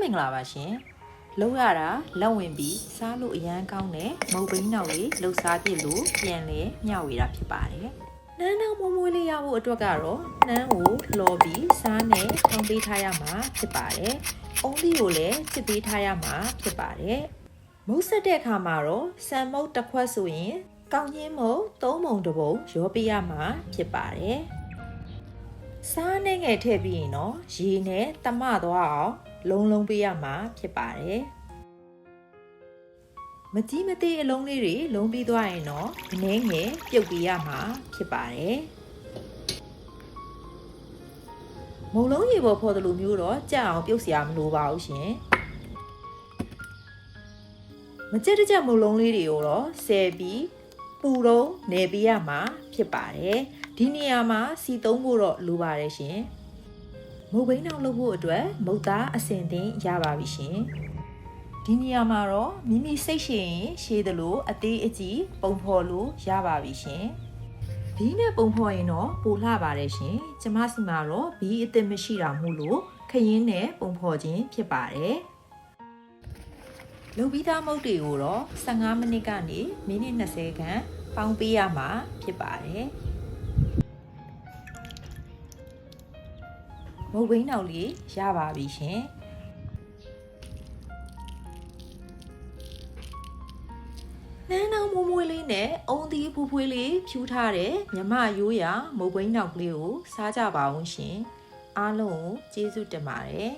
မင်္ဂလာပါရှင်လောက်ရတာလက်ဝင်ပြီးစားလို့အရန်ကောင်းတဲ့မုတ်ဘိန်းနောက်လေးလှုပ်စားပြစ်လို့ပြန်လဲမျှဝေတာဖြစ်ပါတယ်နှမ်းနောက်မွေးမွေးလေးရဖို့အတွက်ကတော့နှမ်းကိုလော်ပြီးစားနဲ့ထောင်းပေးထားရမှာဖြစ်ပါတယ်အုံးလေးကိုလည်းချစ်ပေးထားရမှာဖြစ်ပါတယ်မုတ်ဆက်တဲ့အခါမှာတော့ဆန်မုတ်တစ်ခွက်ဆိုရင်ကောင်းချင်းမုတ်၃ပုံတစ်ပုံရောပေးရမှာဖြစ်ပါတယ်စားနဲ့ငယ်ထည့်ပြီးရင်တော့ရေနဲ့တမသွားအောင်လုံးပေးရမှာဖြစ်ပါတယ်မကြီးမသေးအလုံးလေးတွေလုံးပြီးသွားရင်တော့အနည်းငယ်ပြုတ်ပေးရမှာဖြစ်ပါတယ်မုံလုံးရေပေါ်ဖော်တယ်လို့မျိုးတော့ကြက်အောင်ပြုတ်စရာမလိုပါဘူးရှင်မကြက်ကြက်မုံလုံးလေးတွေကိုတော့ဆယ်ပြီးပူတော့နေပေးရမှာဖြစ်ပါတယ်ဒီနေရာမှာစီသုံးဖို့တော့လိုပါတယ်ရှင်မုတ်ဘိန်းနောက်လုပ်ဖို့အတွက်မုတ်သားအစင်သင်းရပါပြီရှင်ဒီနေရာမှာတော့မိမိစိတ်ရှိရင်ရှည်တယ်လို့အသေးအကြီးပုံဖော်လို့ရပါပြီရှင်ဘီးနဲ့ပုံဖော်ရင်တော့ပိုလှပါတယ်ရှင်ကျမစီမှာတော့ဘီးအသစ်မရှိတာမို့လို့ခရင်းနဲ့ပုံဖော်ခြင်းဖြစ်ပါတယ်လုပ်ပြီးသားမုတ်တွေကိုတော့15မိနစ်ကနေမိနစ်20ခန့်ပေါင်းပေးရမှာဖြစ်ပါတယ်မုတ်ဘိန်းနောက်လေးရပါပြီရှင်နှမ်းနောက်မွေးမွေးလေးနဲ့အုံသီးဖူးဖွေးလေးဖြူထားတဲ့မြမရိုးရာမုတ်ဘိန်းနောက်ကလေးကိုစားကြပါအောင်ရှင်အားလုံးကိုကျေးဇူးတင်ပါတယ်